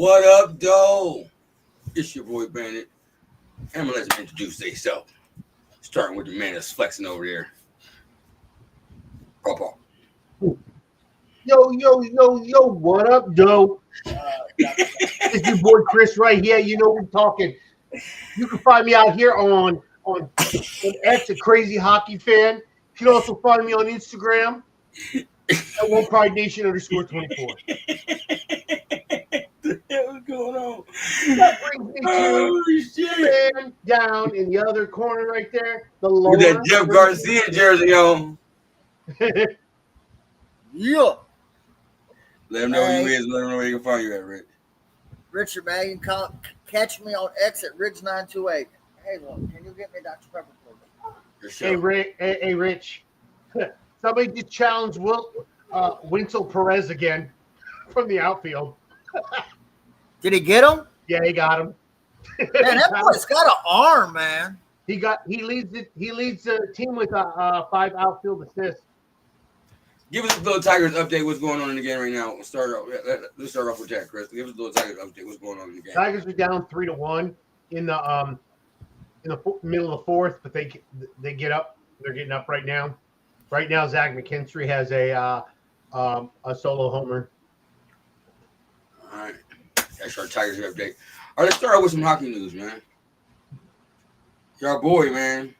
What up, though? It's your boy Bandit. I'm gonna let them introduce themselves. Starting with the man that's flexing over there. Papa. Yo, what up, Doe? It's your boy Chris right here. You know we're talking. You can find me out here on X, a crazy hockey fan. You can also find me on Instagram at OnePrideNation_24. The hell is going on? That brings me to man down in the other corner right there. The lower. With that Jeff Garcia jersey on. Yeah. Let him know who you is. Let him know where you can find you at, Rich. Richard, man, you can catch me on X at Ridge928. Hey, look, can you get me Dr. Pepper, please? Hey, Rich. Somebody just challenged Winsel Perez again from the outfield. Did he get him? Yeah, he got him. Man, that boy's got an arm, man. He leads the team with 5 outfield assists. Give us a little Tigers update. What's going on in the game right now? Let's start off with that, Chris. Give us a little Tigers update. What's going on in the game? Tigers are down 3-1 in the middle of the fourth, but they get up. They're getting up right now. Right now, Zach McKinstry has a solo homer. All right, that's our Tigers update. All right, let's start out with some hockey news, man. Your boy, man,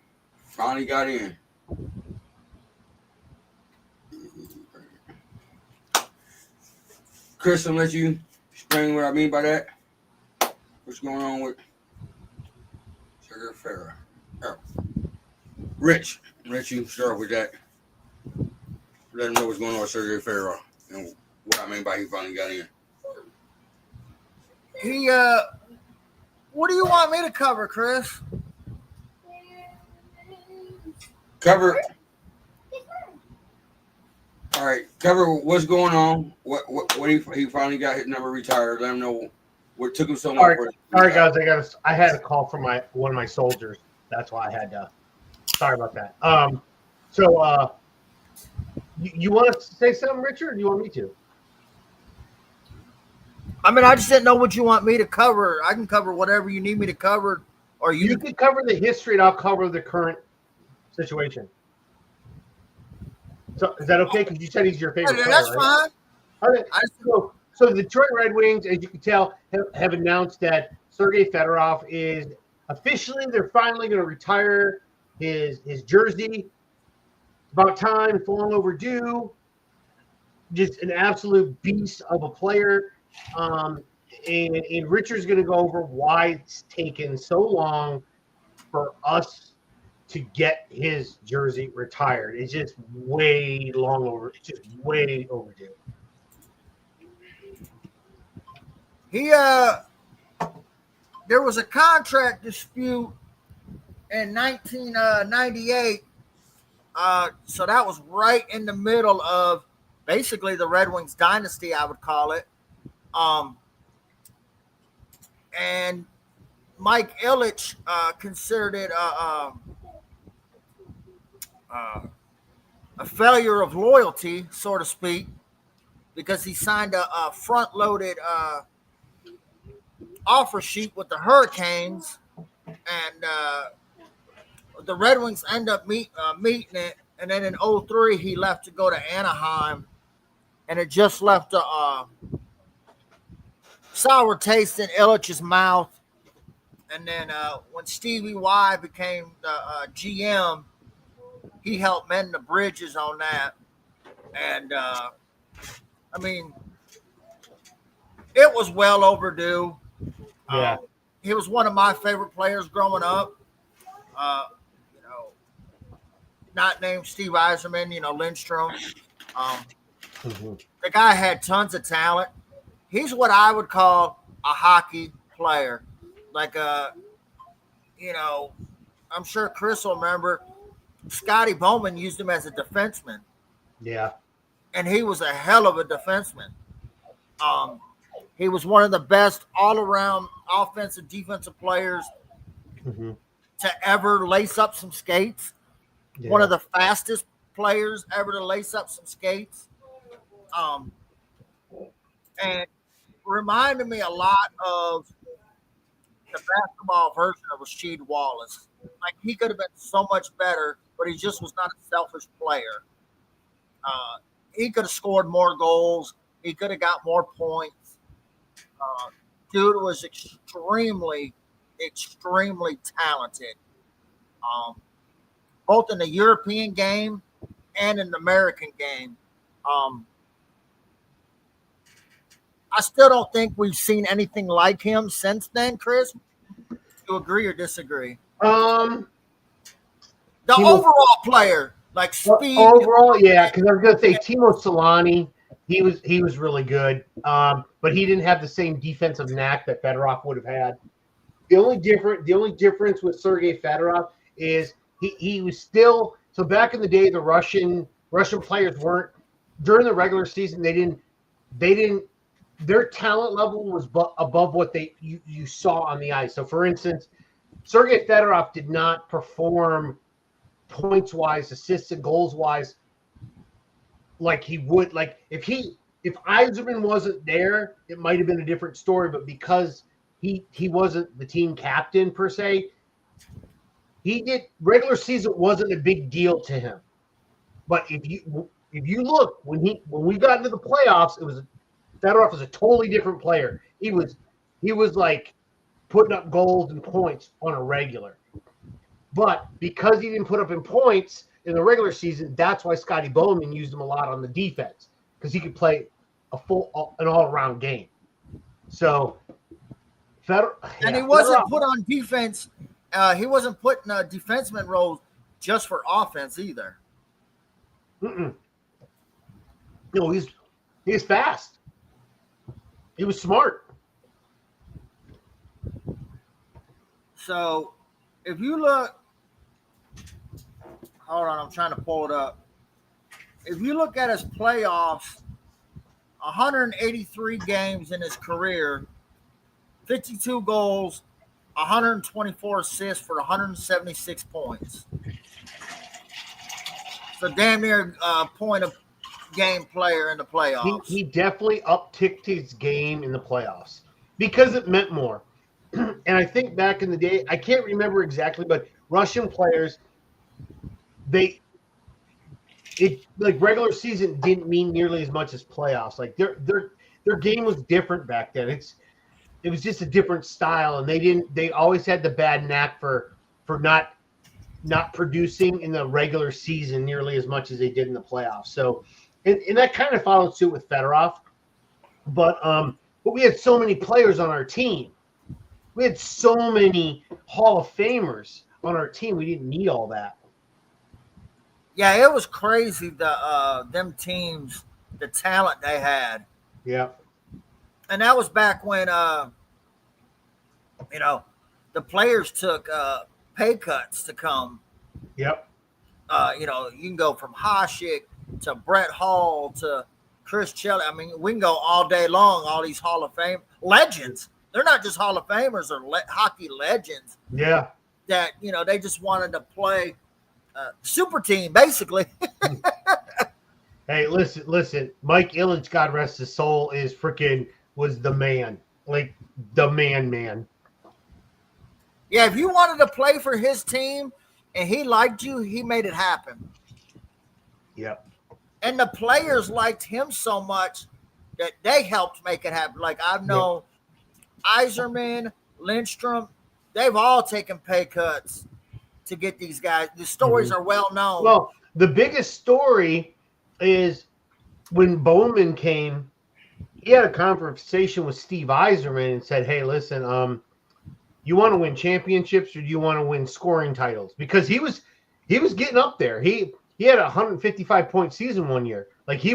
finally got in. Chris, I'll let you explain what I mean by that. What's going on with Sergei Fedorov? Oh. Rich, you start with that. Let him know what's going on with Sergei Fedorov and what I mean by he finally got in. What do you want me to cover, Chris? Cover. All right, cover what's going on. What he finally got his number retired. Let him know what took him so long. Sorry, guys. I had a call from one of my soldiers. That's why I had to. Sorry about that. So you want to say something, Richard? Or do you want me to? I mean, I just didn't know what you want me to cover. I can cover whatever you need me to cover, or You can cover the history, and I'll cover the current situation. So is that okay? Because you said he's your favorite player, that's right? fine. Okay. So the Detroit Red Wings, as you can tell, have announced that Sergei Fedorov is officially, they're finally going to retire his jersey. About time, it's long overdue. Just an absolute beast of a player. And Richard's going to go over why it's taken so long for us to get his jersey retired. It's just way overdue. There was a contract dispute in 1998. So that was right in the middle of basically the Red Wings dynasty, I would call it. And Mike Ilitch considered it a failure of loyalty, so to speak, because he signed a front-loaded offer sheet with the Hurricanes, and the Red Wings end up meeting it. And then in 2003, he left to go to Anaheim, and it just left a sour taste in Ilitch's mouth. And then when Stevie Y became the GM, he helped mend the bridges on that. And, I mean, it was well overdue. Yeah. He was one of my favorite players growing up. Not named Steve Yzerman, Lindstrom. The guy had tons of talent. He's what I would call a hockey player. Like, I'm sure Chris will remember Scotty Bowman used him as a defenseman. Yeah. And he was a hell of a defenseman. He was one of the best all-around offensive, defensive players to ever lace up some skates. Yeah. One of the fastest players ever to lace up some skates. And reminded me a lot of the basketball version of Rasheed Wallace. Like he could have been so much better, but he just was not a selfish player. He could have scored more goals. He could have got more points. Uh, Dude was extremely, extremely talented, um, both in the European game and in the American game. Um, I still don't think we've seen anything like him since then, Chris. Do you agree or disagree? Um, The overall player, like speed. Overall, yeah, because I was gonna say Timo Solani, he was really good, but he didn't have the same defensive knack that Fedorov would have had. The only difference with Sergei Fedorov is he was still so back in the day the Russian players weren't during the regular season they didn't their talent level was above what you saw on the ice. So for instance, Sergei Fedorov did not perform points wise, assists and goals wise, like he would. Like if Yzerman wasn't there, it might have been a different story. But because he wasn't the team captain per se, regular season wasn't a big deal to him. But if you look when we got into the playoffs, Fedorov was a totally different player. He was like putting up goals and points on a regular. But because he didn't put up in points in the regular season, that's why Scotty Bowman used him a lot on the defense because he could play an all-around game. So, and he wasn't put on defense. He wasn't put in a defenseman role just for offense either. No, he's fast. He was smart. So, if you look, hold on, I'm trying to pull it up. If you look at his playoffs, 183 games in his career, 52 goals, 124 assists for 176 points. So damn near point of game player in the playoffs. He definitely upticked his game in the playoffs because it meant more. And I think back in the day, I can't remember exactly, but Russian players, like regular season didn't mean nearly as much as playoffs. Like their game was different back then. It was just a different style, and they always had the bad knack for not producing in the regular season nearly as much as they did in the playoffs. So, and that kind of followed suit with Fedorov, but we had so many players on our team. We had so many Hall of Famers on our team. We didn't need all that. Yeah, it was crazy. Them teams, the talent they had. Yeah. And that was back when, the players took pay cuts to come. Yep. You can go from Hasek to Brett Hall to Chris Shelley. I mean, we can go all day long, all these Hall of Fame legends. They're not just Hall of Famers or hockey legends. Yeah. That, they just wanted to play super team, basically. Hey, listen. Mike Ilitch, God rest his soul, was the man. Like, the man. Yeah, if you wanted to play for his team and he liked you, he made it happen. Yep. And the players liked him so much that they helped make it happen. Like, I've known Yzerman, Lindstrom, they've all taken pay cuts to get these guys. The stories are well known. Well, the biggest story is when Bowman came, he had a conversation with Steve Yzerman and said, hey, listen, you want to win championships or do you want to win scoring titles? Because he was getting up there. He had a 155-point season one year. Like he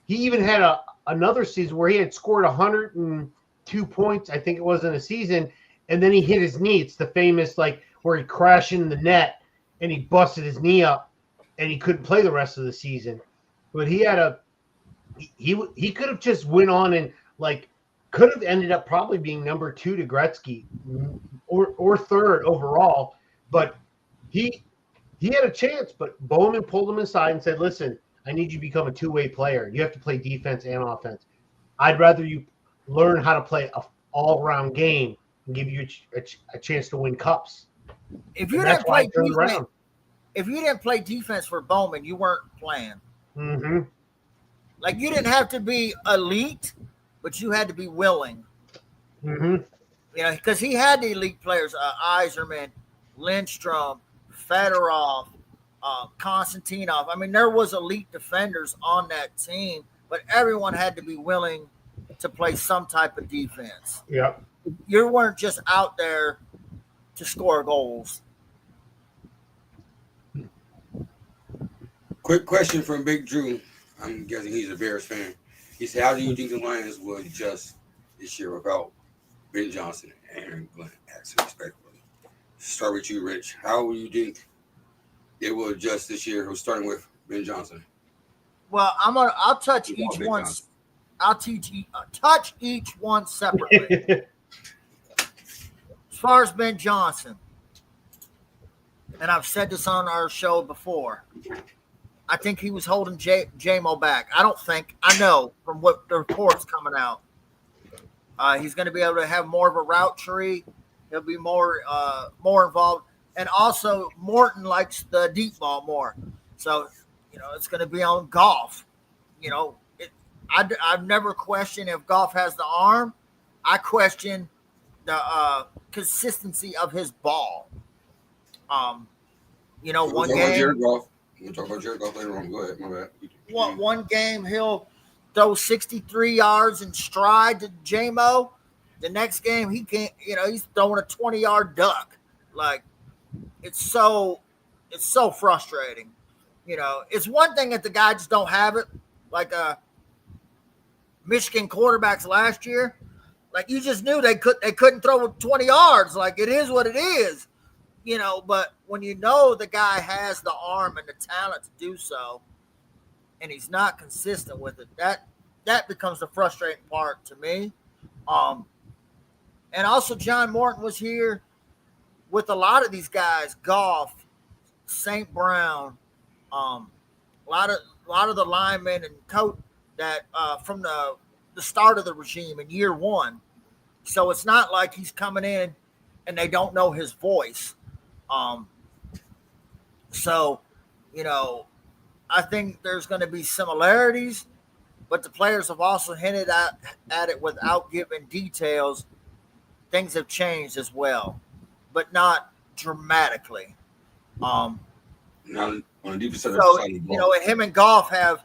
even had another season where he had scored 102 points, I think it was, in a season, and then he hit his knee. It's the famous, like, where he crashed in the net and he busted his knee up and he couldn't play the rest of the season. But he could have just went on and, like, could have ended up probably being number 2 to Gretzky or third overall. But he had a chance, but Bowman pulled him aside and said, listen, I need you to become a two-way player. You have to play defense and offense. I'd rather you learn how to play a all-around game and give you a chance to win cups. If you And didn't that's why play I turned defense, around. if you didn't play defense for Bowman, you weren't playing. Mm-hmm. Like you didn't have to be elite, but you had to be willing. Mm-hmm. You know, because he had the elite players: Iserman, Lindstrom, Fedorov, Konstantinov. I mean, there was elite defenders on that team, but everyone had to be willing to play some type of defense. Yep. You weren't just out there to score goals. Quick question from Big Drew. I'm guessing he's a Bears fan. He said, how do you think the Lions will adjust this year without Ben Johnson and Aaron Glenn, actually, respectively? Start with you, Rich. How do you think they will adjust this year? Who's starting with Ben Johnson? Well, I'll touch each one. I'll touch each one separately. As far as Ben Johnson, and I've said this on our show before, I think he was holding J-Mo back. I know from what the reports coming out. He's going to be able to have more of a route tree. He'll be more involved. And also, Morton likes the deep ball more. So, it's going to be on Goff. I've never questioned if Goff has the arm. I question the consistency of his ball. One game. We'll talk about Jared Goff later on. Go ahead, my bad. One game he'll throw 63 yards in stride to J-Mo. The next game he can't. He's throwing a 20-yard duck. Like it's so frustrating. It's one thing if the guy just don't have it. Like Michigan quarterbacks last year, like you just knew they couldn't throw 20 yards. Like it is what it is. But when the guy has the arm and the talent to do so, and he's not consistent with it, that becomes the frustrating part to me. And also John Morton was here with a lot of these guys, Goff, St. Brown, a lot of the linemen and coach that from the start of the regime in year one. So it's not like he's coming in and they don't know his voice. I think there's going to be similarities, but the players have also hinted at it without giving details. Things have changed as well, but not dramatically. Now, on the deepest side So, of the ball. him and Goff have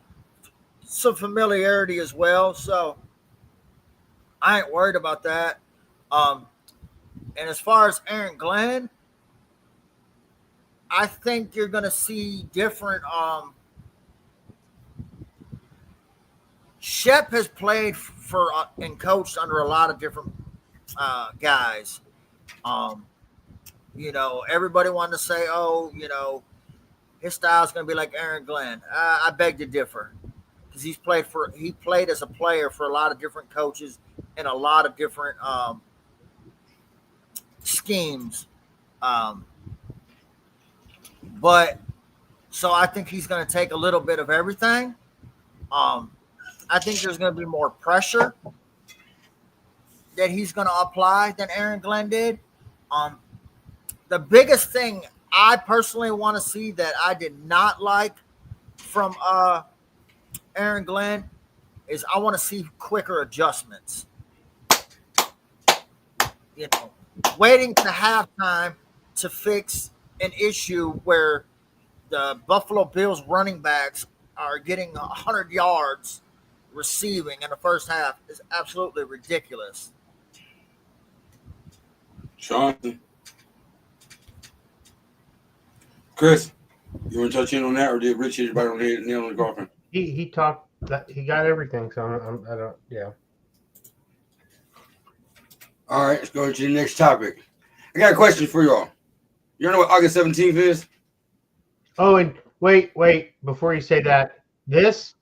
some familiarity as well. So I ain't worried about that. And as far as Aaron Glenn, I think you're going to see different. Shep has played for and coached under a lot of different guys. Everybody wanted to say, his style is going to be like Aaron Glenn. I beg to differ because he played as a player for a lot of different coaches and a lot of different schemes. But so I think he's going to take a little bit of everything. I think there's going to be more pressure that he's going to apply than Aaron Glenn did. The biggest thing I personally want to see that I did not like from Aaron Glenn is I want to see quicker adjustments. Waiting to halftime to fix an issue where the Buffalo Bills running backs are getting 100 yards receiving in the first half is absolutely ridiculous. Sean, Chris, you want to touch in on that, or did Rich hit everybody on the head, nail on the coffin? He talked that he got everything, so I don't. Yeah. All right, let's go to the next topic. I got a question for y'all. You know what August 17th is? Oh, and wait, before you say that, this,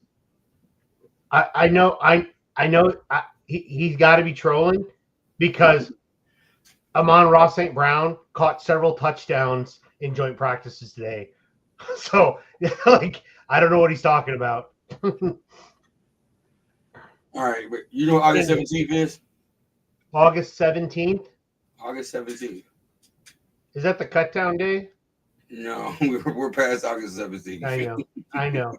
I know he's got to be trolling because Amon-Ra St. Brown caught several touchdowns in joint practices today. So, I don't know what he's talking about. All right, but you know what August 17th is? August 17th. August 17th. Is that the cut down day? No, we're past August 17th. I know.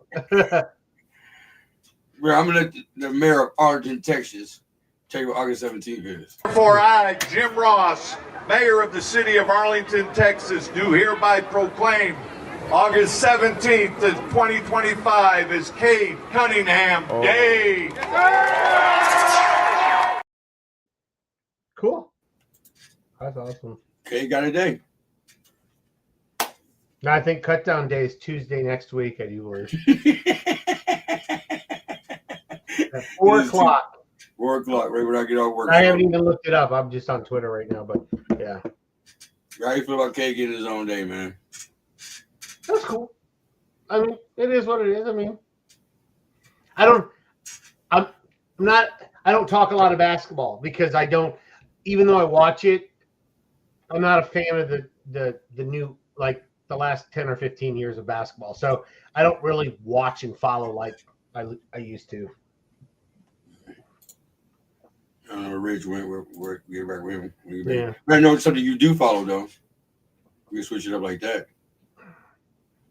Bro, I'm gonna let the mayor of Arlington, Texas, tell you what August 17th is. Therefore, I, Jim Ross, mayor of the city of Arlington, Texas, do hereby proclaim August 17th, 2025 is Cade Cunningham Day. Cool. That's awesome. Cade got a day. Now I think cut down day is Tuesday next week at yours. At 4 o'clock. 4 o'clock, right when I get off work. I haven't even looked it up. I'm just on Twitter right now, but yeah. How you feel about Cade getting his own day, man? That's cool. I mean, it is what it is. I mean, I don't talk a lot of basketball because I don't, even though I watch it, I'm not a fan of the new, like the last 10 or 15 years of basketball. So I don't really watch and follow like I used to. I don't know where Rich went. We'll get back with him. Yeah. I know something you do follow, though. We can switch it up like that.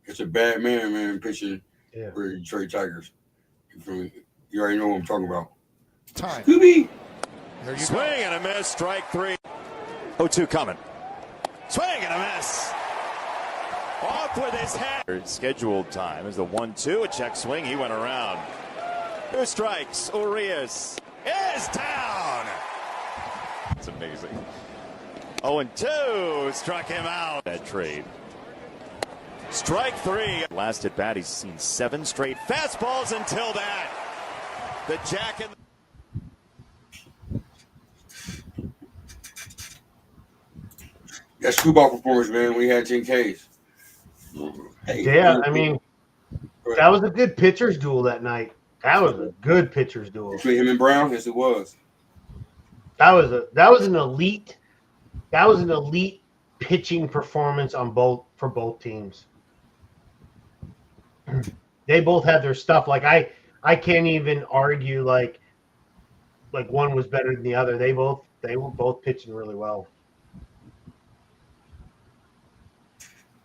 It's a bad man pitching for the Detroit Tigers. You already know what I'm talking about. Time. Scooby! Swing and a miss, strike 3. 0-2 coming. Swing and a miss. Off with his head. Scheduled time is the 1-2. A check swing. He went around. 2 strikes. Urias is down. It's amazing. 0-2. Struck him out. That trade. Strike 3. Last at bat, he's seen 7 straight fastballs until that. The jack and That screwball performance, man, when he had 10 Ks. Hey, Yeah, I mean, that was a good pitcher's duel that night. That was a good pitcher's duel. Between him and Brown, yes, it was. That was an elite pitching performance for both teams. They both had their stuff. Like I can't even argue like one was better than the other. They were both pitching really well.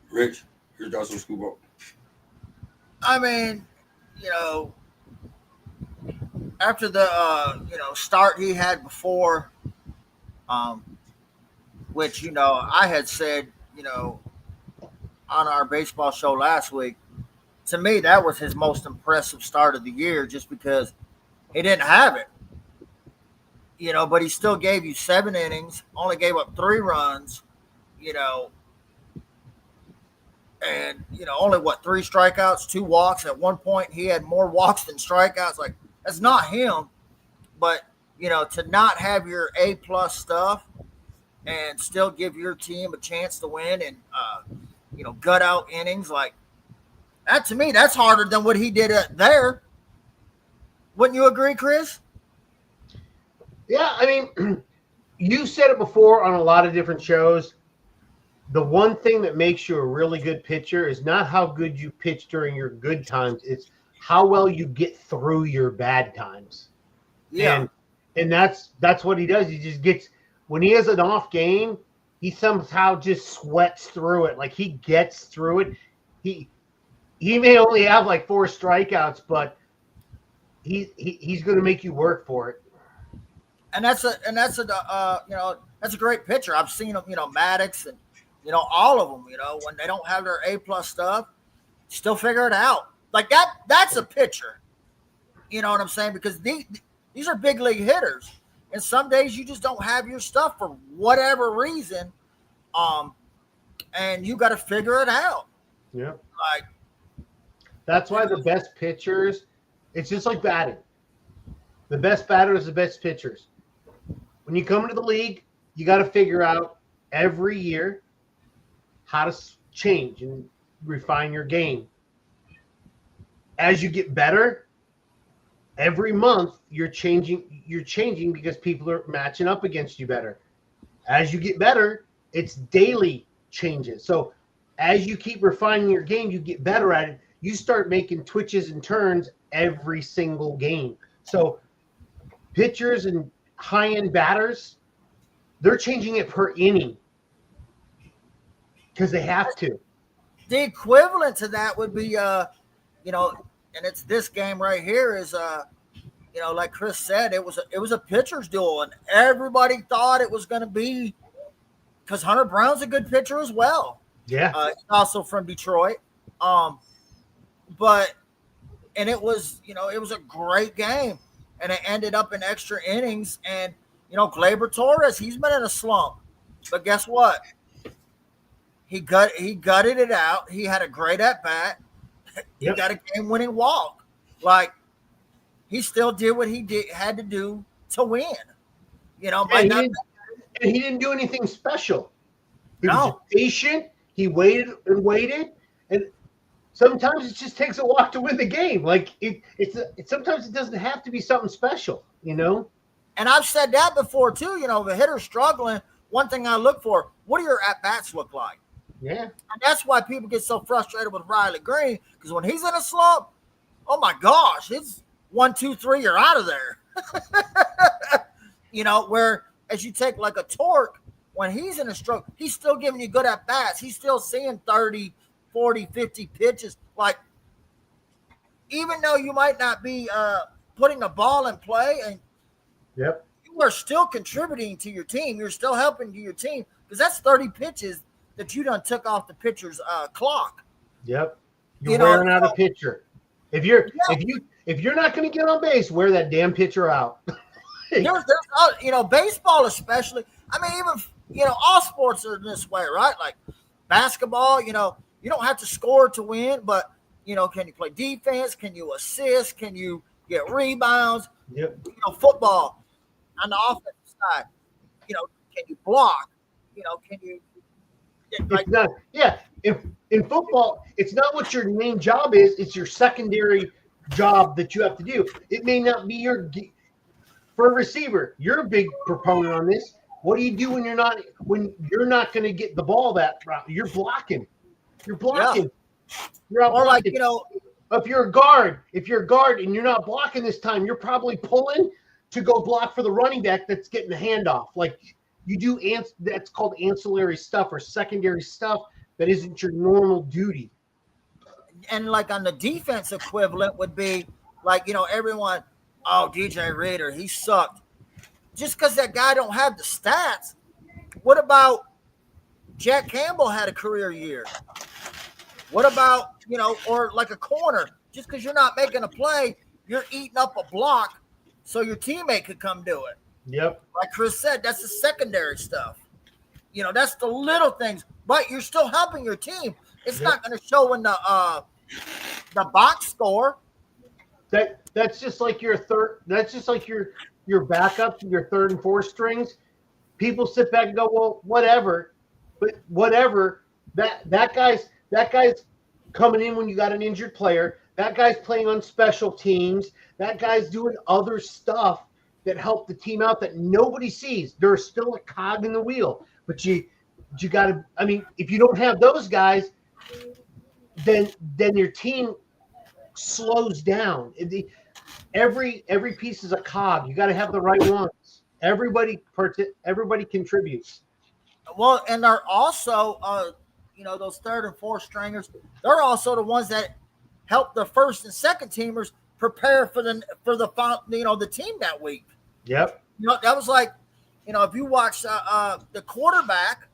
Rich, your thoughts on screwball? I mean, after the start he had before, which I had said on our baseball show last week, to me that was his most impressive start of the year, just because he didn't have it, but he still gave you 7 innings, only gave up 3 runs, and only 3 strikeouts, 2 walks. At one point he had more walks than strikeouts. Like, that's not him. But to not have your A+ stuff and still give your team a chance to win and gut out innings, like that, to me, that's harder than what he did there. Wouldn't you agree, Chris? Yeah, I mean, you said it before on a lot of different shows. The one thing that makes you a really good pitcher is not how good you pitch during your good times. It's how well you get through your bad times. Yeah. And that's what he does. He just gets, when he has an off game, he somehow just sweats through it. Like, he gets through it. He may only have 4 strikeouts, but he's going to make you work for it. And that's a great pitcher. I've seen him, Maddox and all of them, when they don't have their A+ stuff, still figure it out. Like that's a pitcher. You know what I'm saying? Because these are big league hitters. And some days you just don't have your stuff for whatever reason. And you got to figure it out. Yeah. Like, that's why the best pitchers, it's just like batting. The best batters, the best pitchers. When you come into the league, you got to figure out every year how to change and refine your game. As you get better, every month you're changing because people are matching up against you better. As you get better, it's daily changes. So as you keep refining your game, you get better at it. You start making twitches and turns every single game. So pitchers and high-end batters, they're changing it per inning because they have to. The equivalent to that would be, you know, and it's this game right here is, you know, like Chris said, it was a pitcher's duel, and everybody thought it was going to be because Hunter Brown's a good pitcher as well. Yeah, also from Detroit. And it was, you know, it was a great game, and it ended up in extra innings. And you know, Gleyber Torres, he's been in a slump, but guess what? He gutted it out. He had a great at bat. He got a game-winning walk. Like, he still did what he had to do to win. You know, and he didn't do anything special. He was patient. He waited and waited, and sometimes it just takes a walk to win the game. Like sometimes it doesn't have to be something special, you know. And I've said that before too. You know, the hitter's struggling. One thing I look for: what do your at bats look like? Yeah, and that's why people get so frustrated with Riley Green, because when he's in a slump, oh my gosh, it's 1, 2, 3, you're out of there. You know, where as you take like a Torque, when he's in a stroke, he's still giving you good at bats. He's still seeing 30, 40, 50 pitches. Like, even though you might not be putting the ball in play, and you are still contributing to your team. You're still helping to your team, because that's 30 pitches that you done took off the pitcher's clock. You're wearing out a pitcher. If you're not going to get on base, wear that damn pitcher out. there's you know, baseball especially. I mean, even, you know, all sports are this way, right? Like basketball, you know, you don't have to score to win, but, you know, can you play defense? Can you assist? Can you get rebounds? You know, football on the offensive side, you know, can you block? You know, can you? It's not. Yeah, in football, it's not what your main job is. It's your secondary job that you have to do. It may not be your for a receiver. You're a big proponent on this. What do you do when you're not going to get the ball that route? You're blocking. You're blocking. Yeah. You're out or blocking. Like, you know, if you're a guard and you're not blocking this time, you're probably pulling to go block for the running back that's getting the handoff. Like, you do that's called ancillary stuff or secondary stuff that isn't your normal duty. And like on the defense equivalent would be like, you know, everyone, oh, DJ Reader, he sucked. Just because that guy don't have the stats. What about Jack Campbell had a career year? What about, you know, or like a corner? Just because you're not making a play, you're eating up a block so your teammate could come do it. Yep. Like Chris said, that's the secondary stuff. You know, that's the little things, but you're still helping your team. It's not going to show in the box score. That's just like your third. That's just like your backup, your third and fourth strings. People sit back and go, well, whatever. But whatever. That guy's coming in when you got an injured player. That guy's playing on special teams. That guy's doing other stuff that help the team out that nobody sees. There's still a cog in the wheel, but you got to. I mean, if you don't have those guys, then your team slows down. Every piece is a cog. You got to have the right ones. Everybody contributes. Well, and they're also, you know, those third and fourth stringers. They're also the ones that help the first and second teamers prepare for the team that week. Yep. You know, that was like, you know, if you watch the quarterback,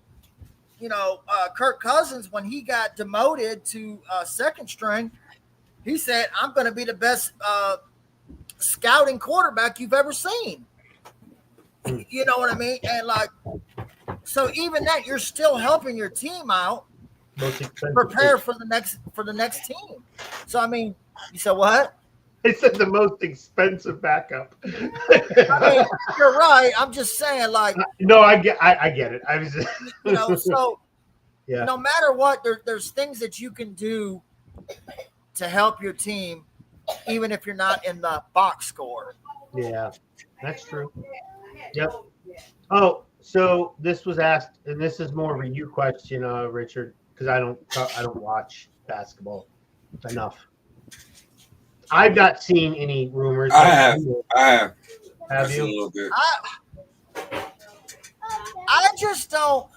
you know, Kirk Cousins, when he got demoted to second string, he said, I'm going to be the best scouting quarterback you've ever seen. You know what I mean? And like, so even that, you're still helping your team out prepare for the next team. So, I mean, you said what? It said the most expensive backup. I mean, you're right. I'm just saying, like, no, I get it. I was, you know, so yeah. No matter what, there's things that you can do to help your team, even if you're not in the box score. Yeah, that's true. Yep. Oh, so this was asked, and this is more of a you question, Richard, because I don't watch basketball enough. I've not seen any rumors. I have. Have I've seen a you? little bit. I just don't.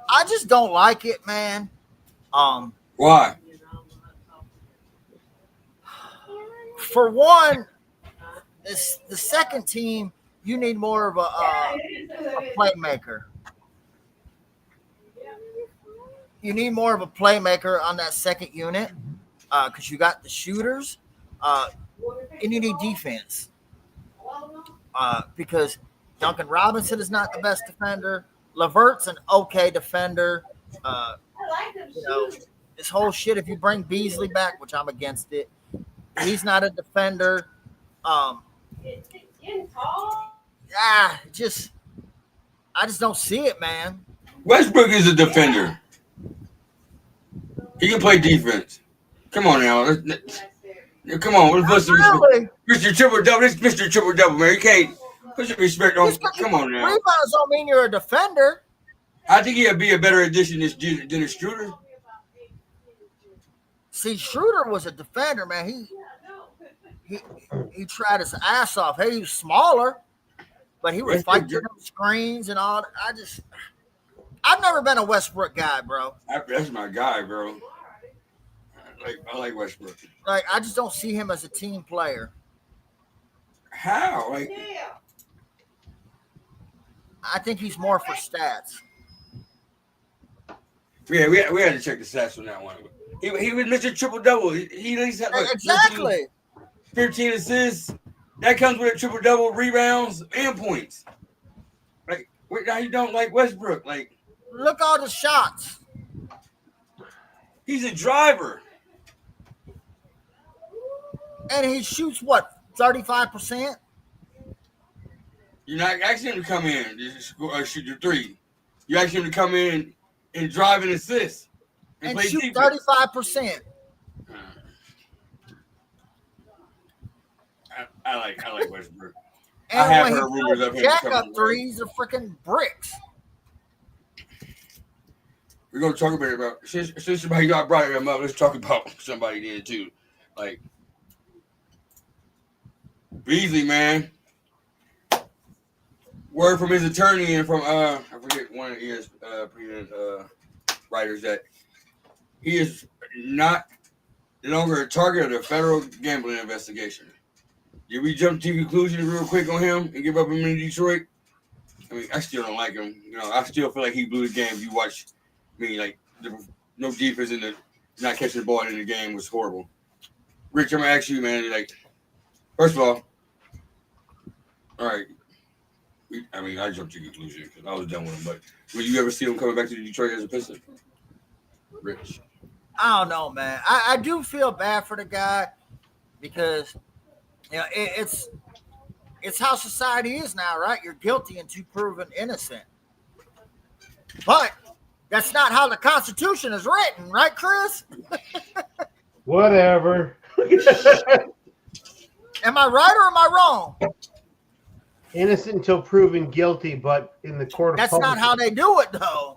I just don't like it, man. Why? For one, the second team, you need more of a playmaker. You need more of a playmaker on that second unit because you got the shooters, and you need defense because Duncan Robinson is not the best defender. Levert's an okay defender. This whole shit. If you bring Beasley back, which I'm against it, he's not a defender. I just don't see it, man. Westbrook is a defender. He can play defense. Come on now. Come on. What's Really? Mr. Triple Double? This Mr. Triple Double, man. You can't put some respect on. Come on now. Rebounds don't mean you're a defender. I think he'd be a better addition than Dennis Schroeder. See, Schroeder was a defender, man. He tried his ass off. Hey, he was smaller, but he would fight through them screens and all. I've never been a Westbrook guy, bro. That's my guy, bro. I like Westbrook. Like, I just don't see him as a team player. How? I think he's more for stats. Yeah, we had to check the stats on that one. He was Mr. Triple Double. He at least had Exactly. 15 assists. That comes with a triple double, rebounds, and points. Like, now you don't like Westbrook. Like, look all the shots. He's a driver. And he shoots what, 35%? You're not asking him to come in and shoot your three. You ask him to come in and drive and assist. And play shoot defense. 35%. I like Westbrook. And I have when heard rumors of him jack coming up threes are freaking bricks. We're gonna talk about since somebody got brought him up. Let's talk about somebody there too, like Beasley, man. Word from his attorney and from I forget one of his writers that he is no longer a target of the federal gambling investigation. Did we jump to conclusions real quick on him and give up him in Detroit? I mean, I still don't like him. You know, I still feel like he blew the game. You watch. I mean, like, no defense in not catching the ball in the game was horrible. Rich, I'm going to ask you, man, like, first of all right, I jumped to conclusion because I was done with him, but would you ever see him coming back to Detroit as a Piston? Rich. I don't know, man. I do feel bad for the guy because, you know, it's how society is now, right? You're guilty until proven innocent. But that's not how the Constitution is written, right, Chris? Whatever. Am I right or am I wrong? Innocent until proven guilty, but in the court of That's public... not how they do it, though.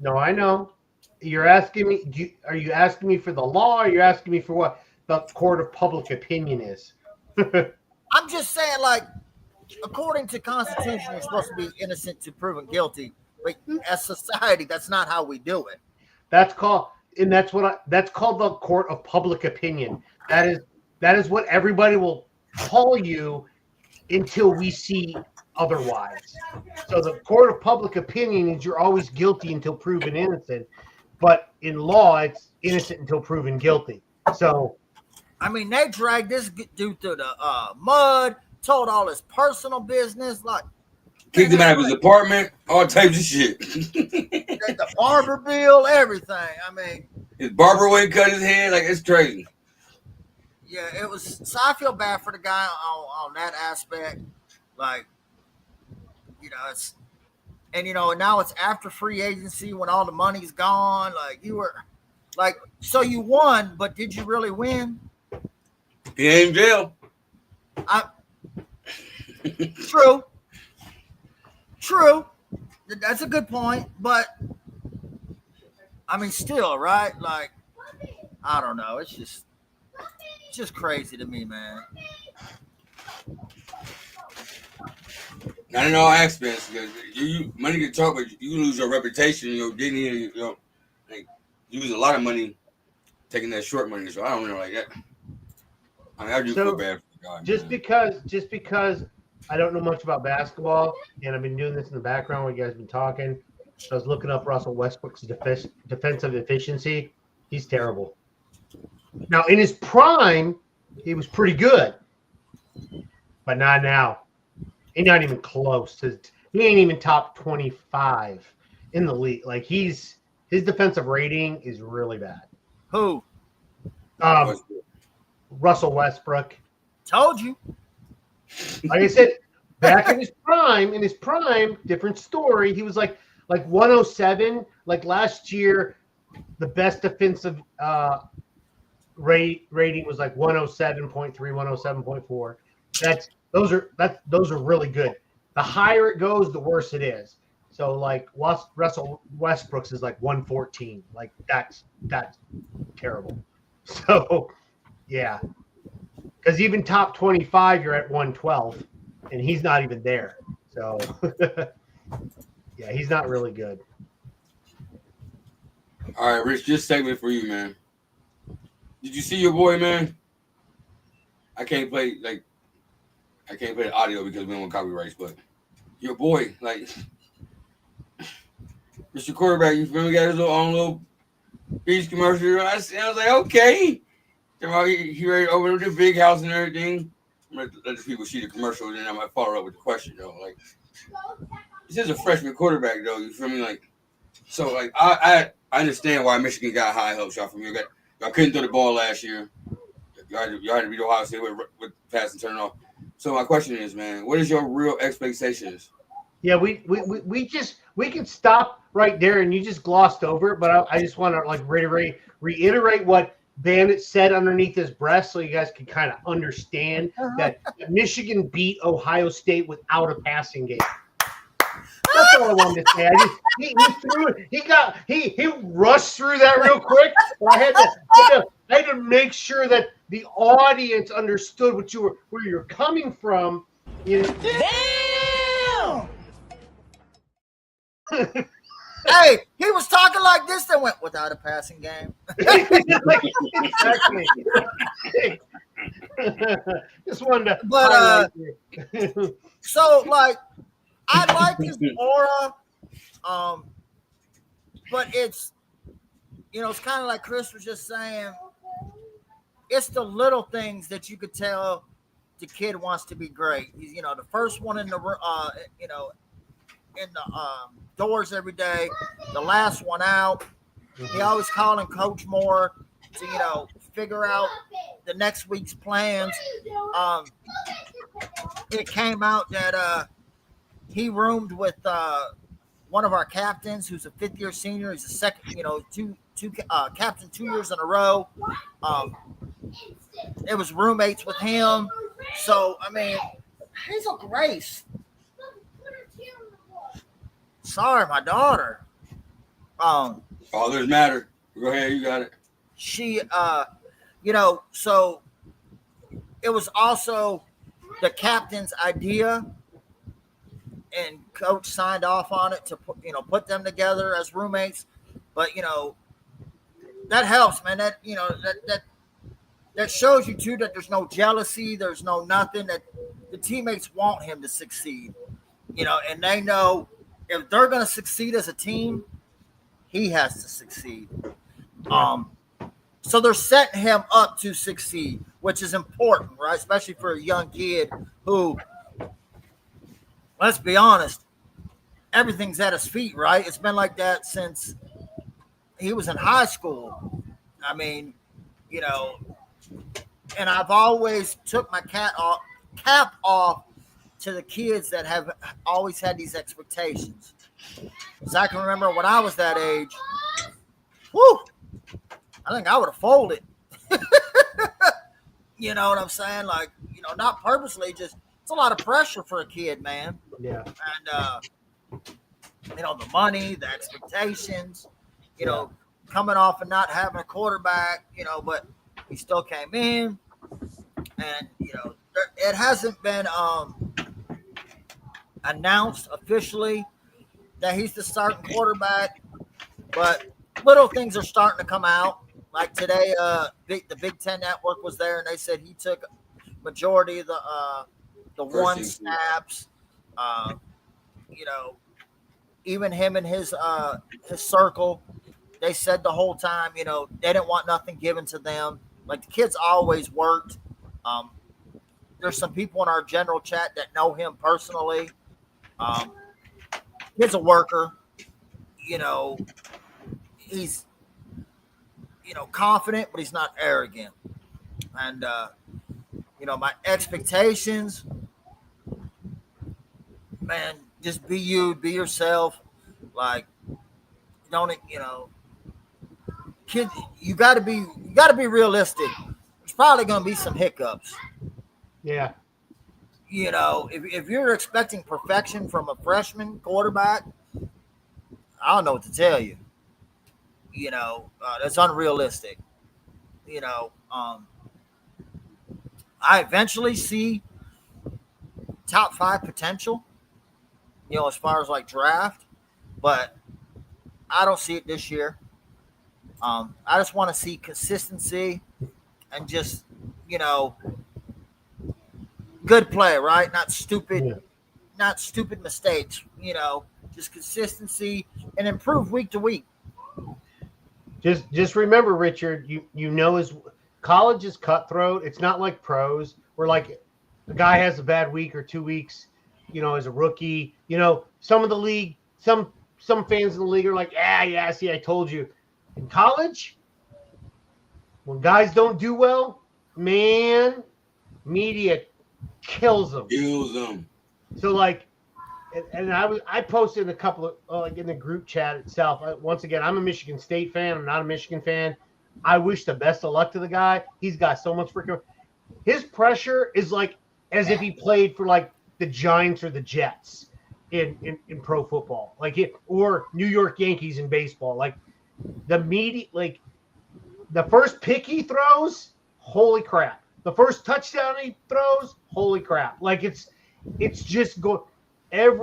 No, I know. You're asking me, are you asking me for the law, or are you asking me for what the court of public opinion is? I'm just saying, like, according to Constitution, you're supposed to be innocent to proven guilty. But as society, that's not how we do it. That's called the court of public opinion. That is what everybody will call you until we see otherwise. So the court of public opinion is you're always guilty until proven innocent, but in law it's innocent until proven guilty. So, I mean, they dragged this dude through the mud, told all his personal business, like. Kicked him out of his apartment, all types of shit. The barber bill, everything. I mean, his barber wouldn't cut his head. Like, it's crazy. Yeah, it was. So I feel bad for the guy on that aspect. Like, you know, it's, and you know, now it's after free agency when all the money's gone. Like, you were, like, so you won, but did you really win? He ain't in jail. True. That's a good point, but I mean, still, right? Like, I don't know. It's just crazy to me, man. Not in all aspects, because money can talk, but you lose your reputation, your dignity, like you lose a lot of money taking that short money. So I don't know like that. I mean, I do feel bad for the guy. Just because I don't know much about basketball, and I've been doing this in the background while you guys have been talking. So I was looking up Russell Westbrook's defensive efficiency. He's terrible. Now, in his prime, he was pretty good, but not now. He's not even close to. He ain't even top 25 in the league. Like his defensive rating is really bad. Who? Russell Westbrook. Told you. Like I said, back in his prime, different story. He was like 107. Like last year, the best defensive rating was like 107.3, 107.4. Those are really good. The higher it goes, the worse it is. So like Russell Westbrook's is like 114. Like that's terrible. So yeah. Because even top 25, you're at 112, and he's not even there. So, yeah, he's not really good. All right, Rich, just segment for you, man. Did you see your boy, man? I can't play the audio because we don't want copyrights, but your boy, like, Mr. Quarterback, you feel me? Got his own little beach commercial. I was like, okay. He ready to open up the big house and everything. I'm gonna let the people see the commercial, and then I might follow up with the question though. Like, this is a freshman quarterback though. You feel me? Like, so like I understand why Michigan got high hopes. Y'all from you. Y'all couldn't throw the ball last year. Y'all had to beat Ohio State with pass and turn off. So my question is, man, what is your real expectations? Yeah, we can stop right there, and you just glossed over it. But I just want to like reiterate what Bandit said underneath his breath, so you guys can kind of understand that Michigan beat Ohio State without a passing game. That's all I wanted to say. He threw it. He rushed through that real quick. But I had to make sure that the audience understood where you're coming from. You know. Damn. Hey, he was talking like this and went without a passing game. Exactly. Just wanted to. But so like, I like his aura, but it's it's kind of like Chris was just saying. It's the little things that you could tell the kid wants to be great. He's the first one in the in the doors every day, the last one out. He always calling Coach Moore to figure out the next week's plans. It came out that he roomed with one of our captains who's a fifth-year senior. He's a second, captain 2 years in a row. It was roommates with him. So I mean, Hazel Grace. Sorry, my daughter. Fathers matter. Go ahead, you got it. She, so it was also the captain's idea, and Coach signed off on it to put them together as roommates. But that helps, man. That shows you too that there's no jealousy, there's no nothing. That the teammates want him to succeed, and they know. If they're going to succeed as a team, he has to succeed. So they're setting him up to succeed, which is important, right? Especially for a young kid who, let's be honest, everything's at his feet, right? It's been like that since he was in high school. I mean, and I've always took my cap off to the kids that have always had these expectations. Because I can remember when I was that age, I think I would have folded. You know what I'm saying? Like, not purposely, just it's a lot of pressure for a kid, man. Yeah. And the money, the expectations, coming off and not having a quarterback, but he still came in, and it hasn't been announced officially that he's the starting quarterback, but little things are starting to come out. Like today, the Big Ten Network was there, and they said he took majority of the one snaps. You know, even him and his circle, they said the whole time, you know, they didn't want nothing given to them. Like the kids always worked. There's some people in our general chat that know him personally. He's a worker. You know, he's, you know, confident, but he's not arrogant. And, you know, my expectations, man, just be you, be yourself. Like, don't, you know, kid, you gotta be realistic. There's probably gonna be some hiccups. Yeah. You know, if you're expecting perfection from a freshman quarterback, I don't know what to tell you. You know, that's unrealistic. You know, I eventually see top 5 potential, you know, as far as like draft, but I don't see it this year. I just want to see consistency and just, you know, good play, right? Not stupid mistakes, you know, just consistency and improve week to week. Just remember, Richard, you know, his college is cutthroat. It's not like pros where like a guy has a bad week or 2 weeks, you know, as a rookie. You know, some of the league, some fans in the league are like, yeah, see, I told you. In college, when guys don't do well, man, media kills them. So like, and I posted a couple of like in the group chat itself. Once again, I'm a Michigan State fan. I'm not a Michigan fan. I wish the best of luck to the guy. He's got so much freaking. His pressure is like as if he played for like the Giants or the Jets in pro football, like it or New York Yankees in baseball. Like the media, like the first pick he throws, holy crap! The first touchdown he throws, holy crap! Like it's just go.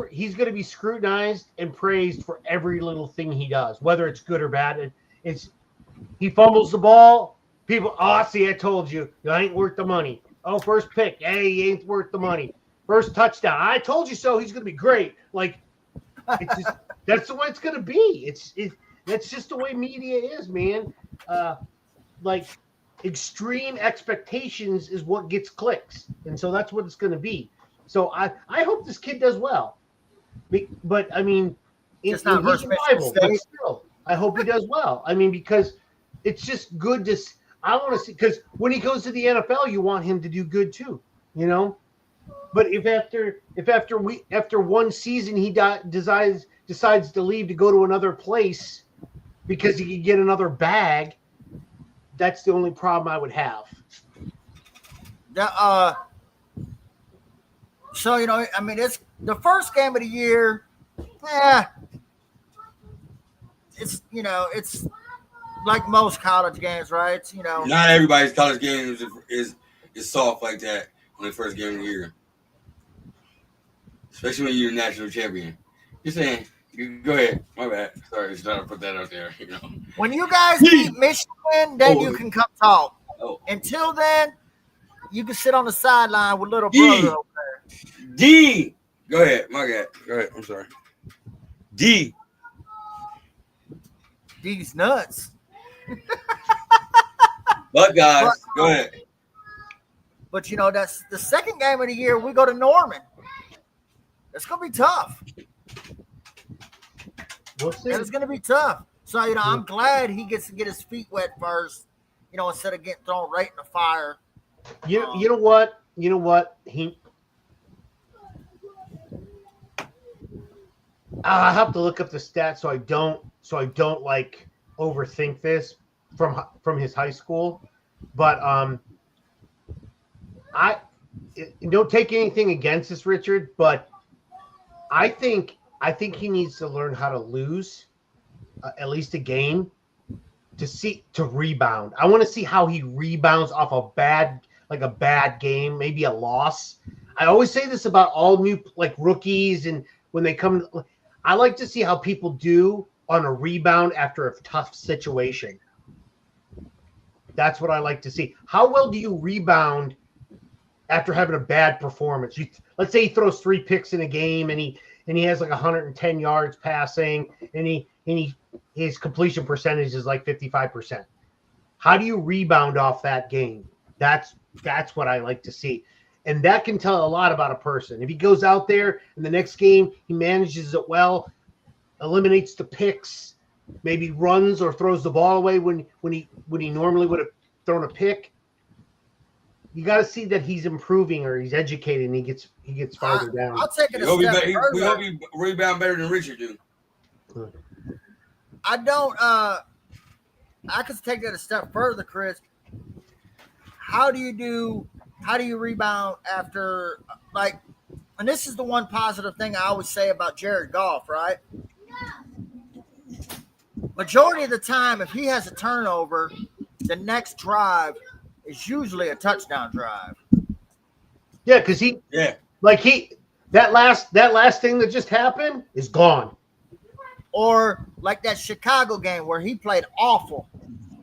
He's going to be scrutinized and praised for every little thing he does, whether it's good or bad. He fumbles the ball. People, see, I told you, you ain't worth the money. Oh, first pick, hey, he ain't worth the money. First touchdown, I told you so. He's going to be great. Like, it's just that's the way it's going to be. That's just the way media is, man. Like extreme expectations is what gets clicks, and so that's what it's going to be. So I hope this kid does well, but I mean, it's not his rival, but still, I hope he does well. I mean, because it's just good to. I want to see because when he goes to the NFL, you want him to do good too, you know. But if after one season he decides to leave to go to another place because he can get another bag, that's the only problem I would have. So, you know, I mean, it's the first game of the year. It's, you know, it's like most college games, right? It's, you know, not everybody's college game is soft like that on the first game of the year, especially when you're a national champion. You're saying, go ahead. My bad. Sorry, just trying to put that out there. You know, when you guys beat Michigan, then you can come talk. Until then, you can sit on the sideline with little brother over there. D. Go ahead. My God. Go ahead. I'm sorry. D. D's nuts. But guys, go ahead. But you know, that's the second game of the year. We go to Norman. It's gonna be tough. It's gonna be tough. So you know, I'm glad he gets to get his feet wet first. You know, instead of getting thrown right in the fire. You know what? I have to look up the stats so I don't like overthink this from his high school. But I don't take anything against this, Richard, but I think he needs to learn how to lose at least a game to rebound. I want to see how he rebounds off a bad game, maybe a loss. I always say this about all new like rookies, and when they come, I like to see how people do on a rebound after a tough situation. That's what I like to see. How well do you rebound after having a bad performance? Let's say he throws 3 picks in a game, and he has like 110 yards passing, and his completion percentage is like 55%. How do you rebound off that game? That's what I like to see. And that can tell a lot about a person. If he goes out there in the next game, he manages it well, eliminates the picks, maybe runs or throws the ball away when he normally would have thrown a pick. You got to see that he's improving or he's educated and he gets farther down. I'll take it a step further. We hope he rebound better than Richard do. I don't. I could take that a step further, Chris. How do you rebound after like? And this is the one positive thing I always say about Jared Goff, right? Majority of the time, if he has a turnover, the next drive is usually a touchdown drive. Yeah, because that last thing that just happened is gone. Or like that Chicago game where he played awful,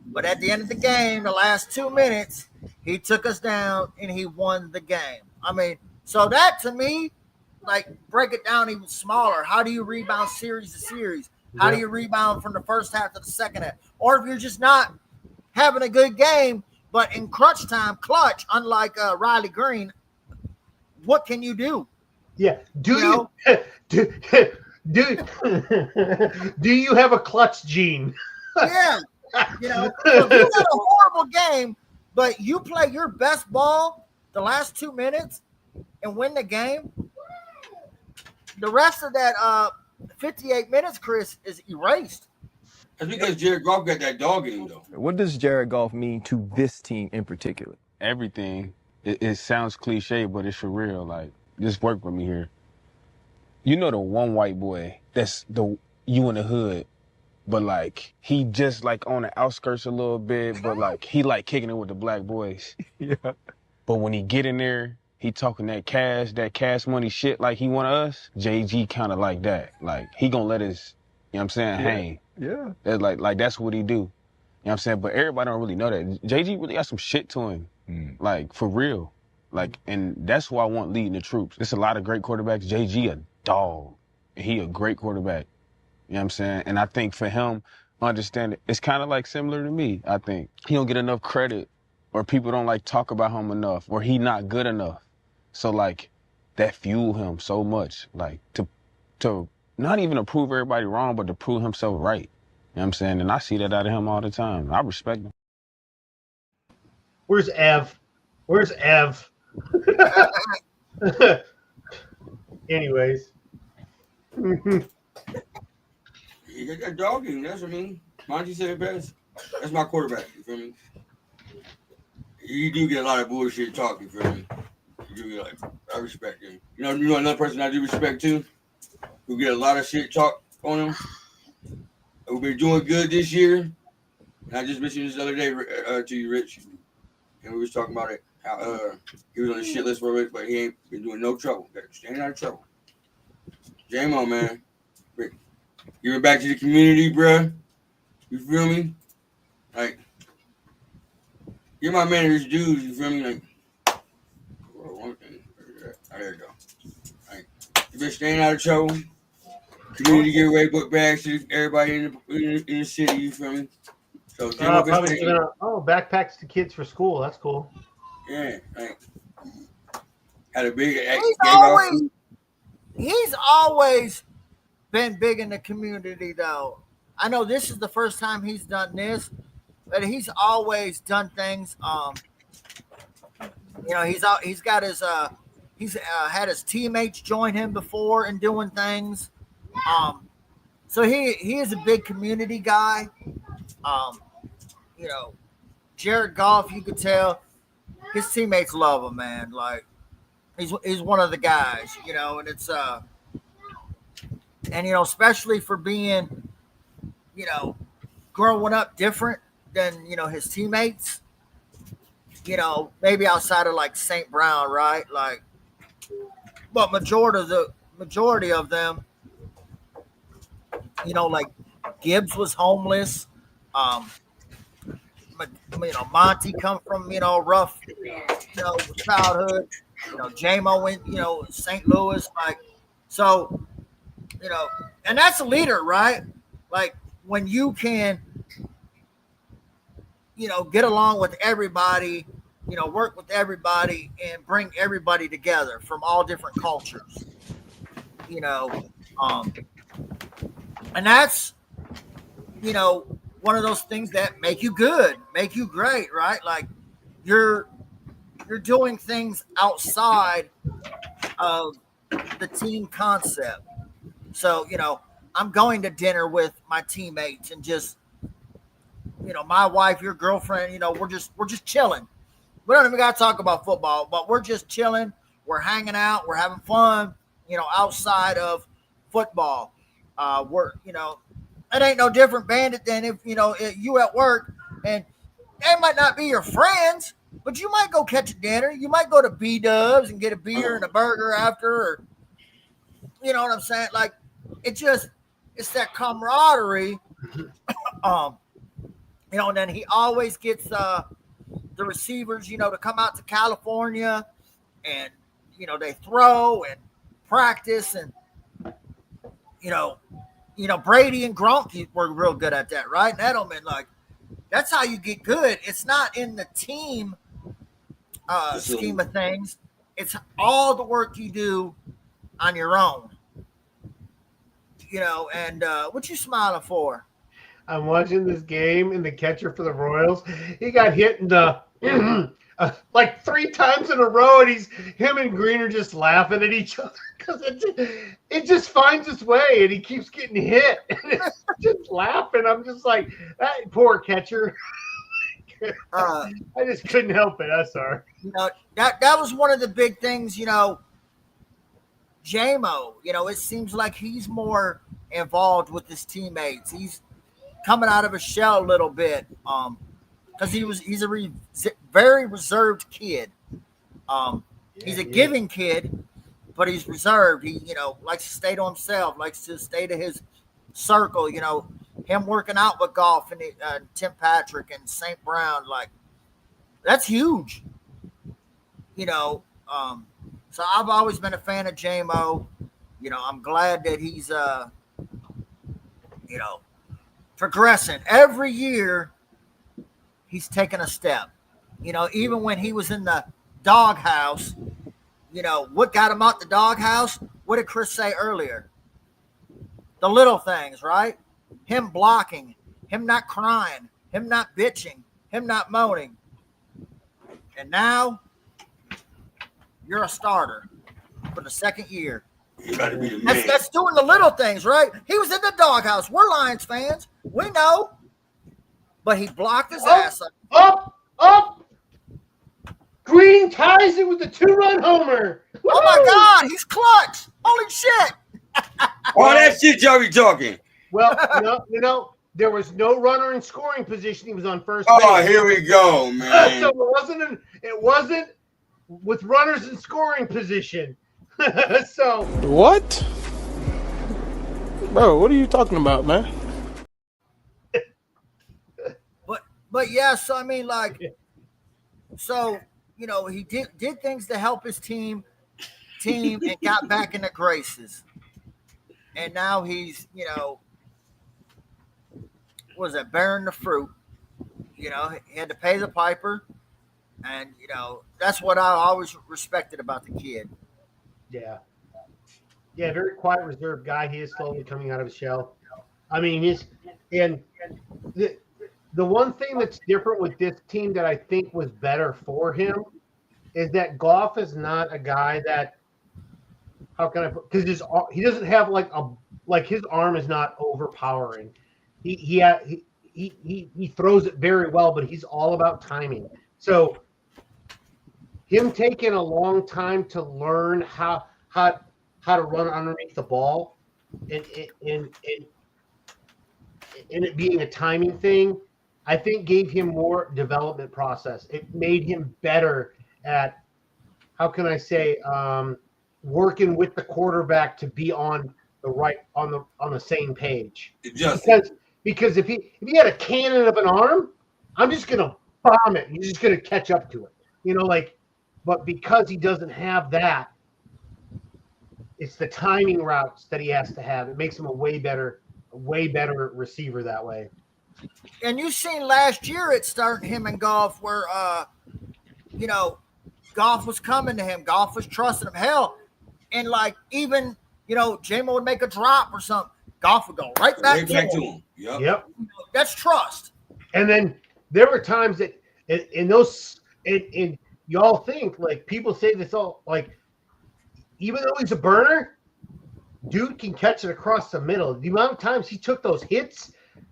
but at the end of the game, the last 2 minutes, he took us down and he won the game. I mean, so that to me, like break it down even smaller. How do you rebound series to series? How do you rebound from the first half to the second half? Or if you're just not having a good game, but in crunch time, unlike Riley Green, what can you do? Yeah. Do you have a clutch gene? Yeah. If you had a horrible game, but you play your best ball the last 2 minutes and win the game, the rest of that 58 minutes, Chris, is erased. That's because Jared Goff got that dog in him, though. What does Jared Goff mean to this team in particular? Everything. It sounds cliche, but it's for real. Like, just work with me here. You know the one white boy that's you in the hood, but like he just like on the outskirts a little bit, but like he like kicking it with the black boys. Yeah. But when he get in there, he talking that cash money shit like he one of us. JG kind of like that. Like he gonna let his, you know what I'm saying, hang. Yeah. That's like that's what he do. You know what I'm saying? But everybody don't really know that. JG really got some shit to him. Like for real. Like, and that's who I want leading the troops. There's a lot of great quarterbacks. JG a dog. And he a great quarterback. You know what I'm saying? And I think for him, understand it, it's kind of like similar to me, I think. He don't get enough credit, or people don't like talk about him enough, or he not good enough. So like that fuel him so much, like to not even to prove everybody wrong, but to prove himself right. You know what I'm saying? And I see that out of him all the time. I respect him. Where's Ev? Anyways. You got that dog in him, that's what I mean. Monty said it best. That's my quarterback, you feel me? You do get a lot of bullshit talk, you feel me? You do get I respect him. You know another person I do respect too? Who get a lot of shit talk on him? Who been doing good this year? And I just mentioned this the other day to you, Rich. And we was talking about it. How he was on the shit list for it, but he ain't been doing no trouble. Staying out of trouble. J-Mo, man. Giving back to the community, bruh. You feel me? Like, give my man his dues, you feel me? Like, there you go. Like, you been staying out of trouble. Community giveaway book bags to everybody in the city, you feel me? So, probably giving out, backpacks to kids for school. That's cool. Yeah, like, had a big He's always been big in the community, though. I know this is the first time he's done this, but he's always done things. He's got his he's had his teammates join him before in doing things. So he is a big community guy. Jared Goff, you could tell his teammates love him, man. Like he's one of the guys, and it's especially for being, growing up different than, his teammates, maybe outside of like St. Brown, right? Like but majority of them, like Gibbs was homeless. Monty come from rough childhood. JMO went St. Louis, so and that's a leader, right? Like when you can get along with everybody, work with everybody and bring everybody together from all different cultures, and that's one of those things that make you good, make you great, right? Like you're doing things outside of the team concept. So, I'm going to dinner with my teammates and just, my wife, your girlfriend, we're just chilling. We don't even got to talk about football, but we're just chilling. We're hanging out. We're having fun, outside of football. It ain't no different, Bandit, than if, you at work and they might not be your friends, but you might go catch a dinner. You might go to B-Dubs and get a beer and a burger after, or, you know what I'm saying? Like, it's that camaraderie. And then he always gets the receivers, to come out to California and, they throw and practice and, Brady and Gronk were real good at that, right? And Edelman, that's how you get good. It's not in the team scheme of things. It's all the work you do on your own. And what you smiling for? I'm watching this game, and the catcher for the Royals, he got hit in the like 3 times in a row, and him and Green are just laughing at each other because it just finds its way, and he keeps getting hit, and it's just laughing. I'm just like, that poor catcher. I just couldn't help it. I'm sorry. That was one of the big things. JMO, it seems like he's more involved with his teammates. He's coming out of a shell a little bit. Because he's a very reserved kid. He's a giving kid, but he's reserved. He, likes to stay to himself, likes to stay to his circle. Him working out with golf and Tim Patrick and St. Brown, that's huge. So I've always been a fan of JMO. I'm glad that he's progressing every year. He's taken a step, even when he was in the doghouse, what got him out the doghouse? What did Chris say earlier? The little things, right? Him blocking, him not crying, him not bitching, him not moaning. And now you're a starter for the second year. You got to be the man. That's doing the little things, right? He was in the doghouse. We're Lions fans. We know. But he blocked his ass up. Up. Green ties it with the 2-run homer. Woo! Oh, my God. He's clutch. Holy shit. All that shit y'all be talking. Well, there was no runner in scoring position. He was on first base. Oh, here we go, man. So it wasn't with runners in scoring position. So what? Bro, what are you talking about, man? But yeah, so I mean, he did things to help his team and got back in the graces. And now he's, bearing the fruit. He had to pay the piper. And, that's what I always respected about the kid. Yeah. Yeah, very quiet, reserved guy. He is slowly coming out of his shell. I mean, the one thing that's different with this team that I think was better for him is that Goff is not a guy that, because he doesn't have his arm is not overpowering. He throws it very well, but he's all about timing. So him taking a long time to learn how to run underneath the ball and it being a timing thing, I think gave him more development process. It made him better at, how can I say, working with the quarterback to be on the same page. Because if he had a cannon of an arm, I'm just gonna bomb it. He's just gonna catch up to it. But because he doesn't have that, it's the timing routes that he has to have. It makes him a way better receiver that way. And you seen last year it started him and Goff where Goff was coming to him. Goff was trusting him. Hell, and even J-Mo would make a drop or something. Goff would go right back to him. Yep. That's trust. And then there were times that in y'all think people say this all even though he's a burner, dude can catch it across the middle. The amount of times he took those hits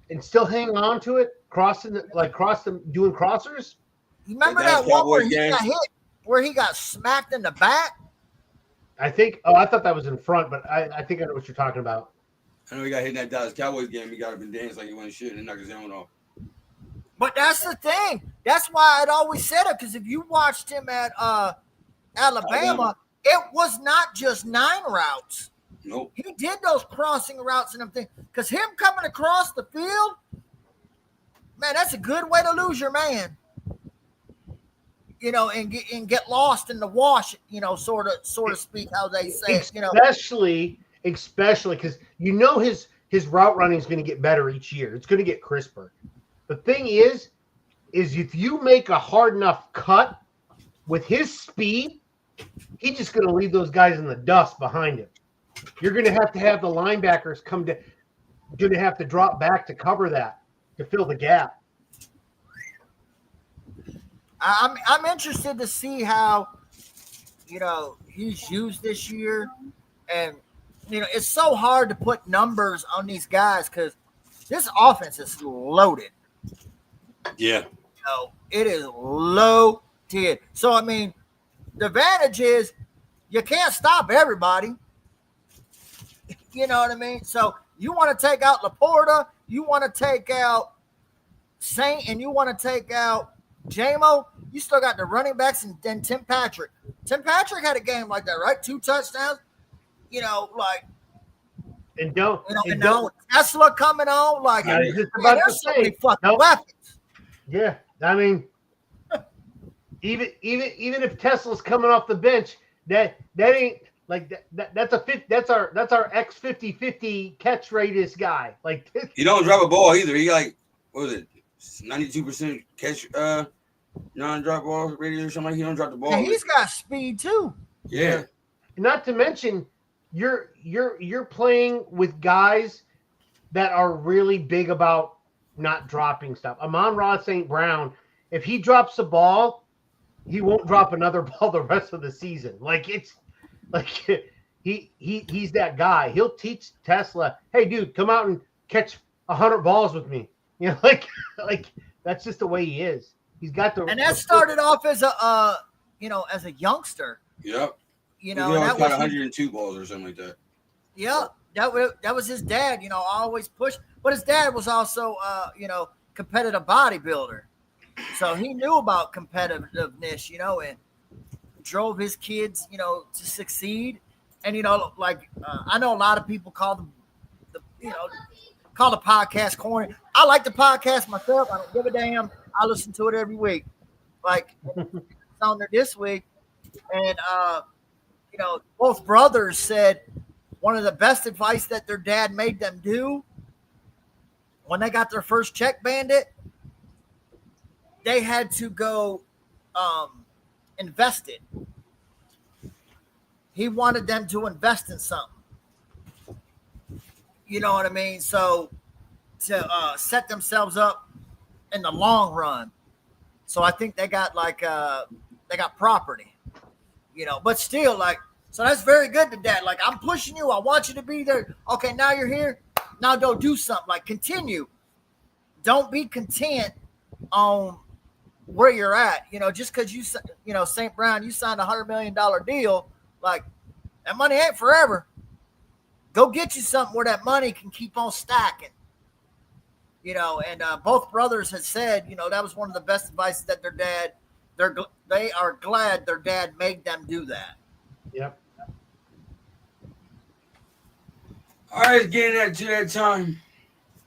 and still hang on to it, doing crossers. You remember that one where he got hit, where he got smacked in the back? I thought that was in front, but I think I know what you're talking about. I know he got hit in that Dallas Cowboys game. He got up and danced like he wasn't shit and knocked his helmet off. But that's the thing. That's why I'd always said it, because if you watched him at Alabama, it was not just 9 routes. Nope. He did those crossing routes and everything. Because him coming across the field, man, that's a good way to lose your man. And get lost in the wash, sort of speak how they say it, Especially because his route running is going to get better each year. It's going to get crisper. The thing is if you make a hard enough cut with his speed, he's just going to leave those guys in the dust behind him. You're going to have the linebackers going to have to drop back to cover that, to fill the gap. I'm interested to see how he's used this year, and it's so hard to put numbers on these guys because this offense is loaded. Yeah. It is loaded. So I mean, the advantage is you can't stop everybody. You know what I mean? So you want to take out Laporta, you want to take out Saint, and you want to take out J-Mo, you still got the running backs and then Tim Patrick. Tim Patrick had a game like that, right? 2 touchdowns. And don't Tesla coming on there's so many fucking weapons. Yeah, I mean, even if Tesla's coming off the bench, that ain't that's our X 50-50 catch radius guy. He don't drop a ball either. He what was it? 92% catch non-drop ball radius or something. He don't drop the ball. And he's got speed too. Yeah. Not to mention, you're playing with guys that are really big about not dropping stuff. Amon-Ra St. Brown, if he drops the ball, he won't drop another ball the rest of the season. He's that guy. He'll teach Tesla, hey dude, come out and catch 100 balls with me. That's just the way he is. He's got the. And that started off as a youngster. Yep. That was 102 balls or something like that. Yeah, that was his dad. Always push. But his dad was also, competitive bodybuilder, so he knew about competitiveness, and drove his kids, to succeed. And I know a lot of people call the podcast corny. I like the podcast myself. I don't give a damn. I listen to it every week. It's on there this week, and both brothers said one of the best advice that their dad made them do when they got their first check, Bandit, they had to go invest it. He wanted them to invest in something. You know what I mean? So to set themselves up in the long run. So I think they got they got property, but still so that's very good to dad. I'm pushing you. I want you to be there. Okay, now you're here. Now go do something. Continue. Don't be content on where you're at. Just because St. Brown, you signed $100 million deal. That money ain't forever. Go get you something where that money can keep on stacking. And both brothers had said, that was one of the best advice that their dad. They are glad their dad made them do that. Yep. All right, it's getting to that time.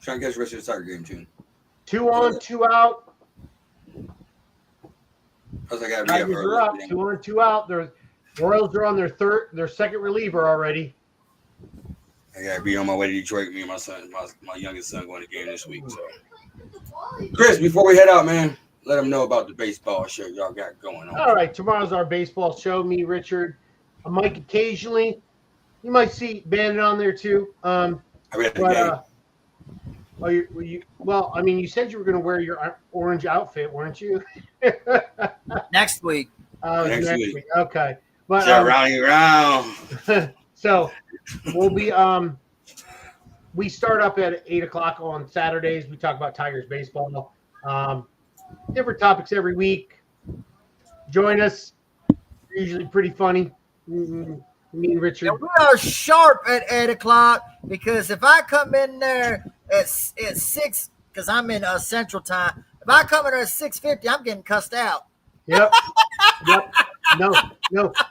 Trying to catch the rest of the soccer game, too. 2 on, 2 out. I was like, I Tigers are up. 2 on, 2 out. The Royals are on their second reliever already. I gotta be on my way to Detroit. Me and my son, my youngest son, going to the game this week. So, Chris, before we head out, man, let them know about the baseball show y'all got going on. All right, tomorrow's our baseball show. Me, Richard, Mike. Occasionally, you might see Bandit on there too. I read the game. Well, I mean, you said you were going to wear your orange outfit, weren't you? Next week. Next week. Okay. But round. So we'll be we start up at 8:00 on Saturdays. We talk about Tigers baseball. Different topics every week. Join us. Usually pretty funny. Me and Richard. And we are sharp at 8:00 because if I come in there at 6, because I'm in Central Time. If I come in there at 6:50, I'm getting cussed out. Yep. No.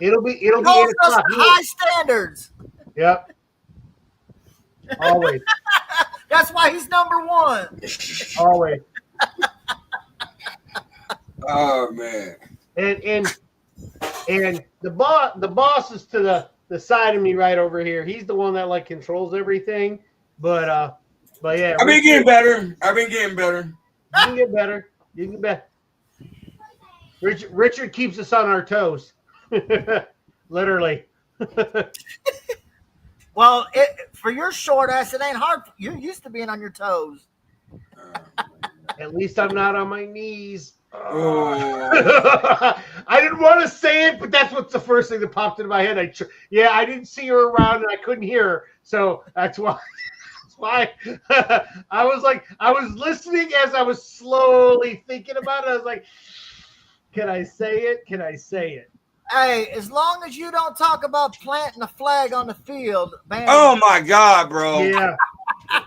It'll be 8 Holds us o'clock. to high standards. Yep. Always. That's why he's number 1. Always. Oh man. And the boss is to the side of me right over here. He's the one that like controls everything. But yeah. I've been getting better. You can get better. You can get better. Richard keeps us on our toes. Literally. Well, for your short ass, it ain't hard. You're used to being on your toes. At least I'm not on my knees. Oh. I didn't want to say it, but that's what's the first thing that popped into my head. I didn't see her around and I couldn't hear her, so that's why. I was listening as I was slowly thinking about it. I was like, can I say it? Can I say it? Hey, as long as you don't talk about planting a flag on the field, man. Oh my God, bro. Yeah.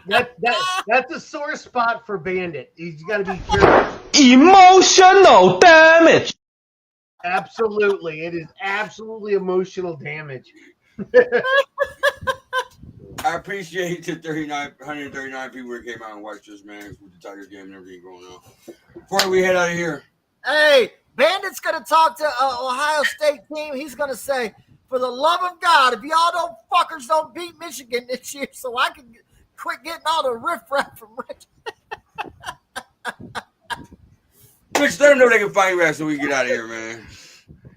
That's a sore spot for Bandit. He's got to be careful. Emotional damage. Absolutely. It is absolutely emotional damage. I appreciate the 139 people that came out and watched us, man, with the Tigers game and everything going on. Before we head out of here. Hey, Bandit's going to talk to Ohio State team. He's going to say, for the love of God, if y'all fuckers don't beat Michigan this year so I can quit getting all the riffraff from Rich. Rich, let them know they can find you at so we can get out of here, man.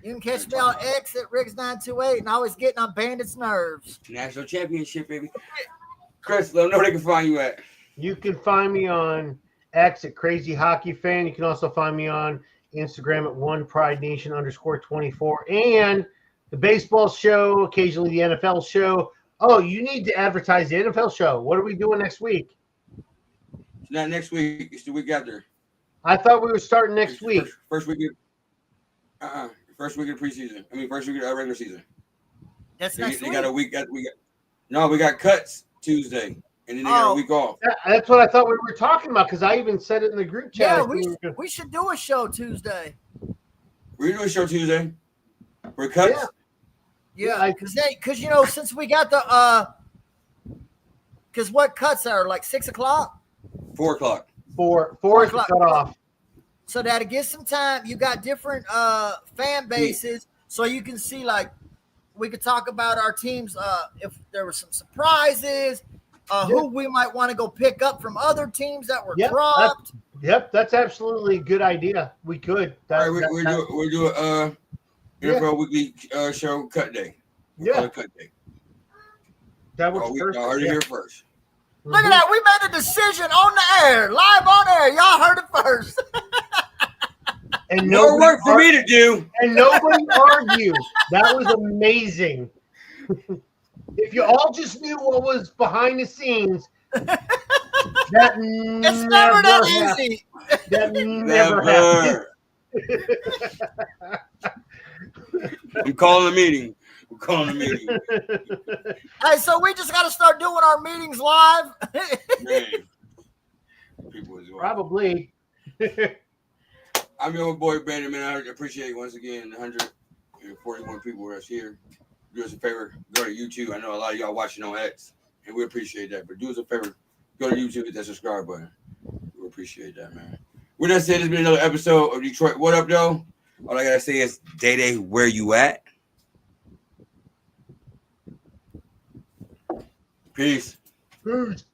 You can catch me on X at Riggs928 and always getting on Bandit's nerves. National championship, baby. Chris, let them know they can find you at. You can find me on X at Crazy Hockey Fan. You can also find me on Instagram at @OnePrideNation_24 and the baseball show, occasionally the NFL show. Oh, you need to advertise the NFL show. What are we doing next week? It's not next week. It's the week after. I thought we were starting next week. First week of preseason. I mean, first week of regular season. That's They next week. got a week. We got cuts Tuesday, and then they got a week off. That's what I thought we were talking about because I even said it in the group chat. Yeah, we should do a show Tuesday. We're doing a show Tuesday. For cuts. Yeah, because since we got the because what cuts are like 6 o'clock? 4 o'clock. 4 o'clock cut off. So that'll get some time. You got different fan bases, so you can see like we could talk about our teams. If there were some surprises, who we might want to go pick up from other teams that were dropped. That's absolutely a good idea. We could. All right, we'll do a NFL weekly show cut day. Cut day. That was perfect. Y'all heard it here first. Look at that. We made a decision on the air, live on air. Y'all heard it first. And no work for me to do. And nobody argued. That was amazing. If you all just knew what was behind the scenes, that it's never that easy. That never happened. We're calling a meeting. Hey, so we just got to start doing our meetings live. Man. Probably. I'm your boy Bandit, man. I appreciate once again 141 people that's here. Do us a favor, go to YouTube. I know a lot of y'all watching on X and we appreciate that. But do us a favor, go to YouTube, hit that subscribe button. We appreciate that, man. With that said, it's been another episode of Detroit What Up, though? All I gotta say is, DaeDae, where you at? Peace. Peace.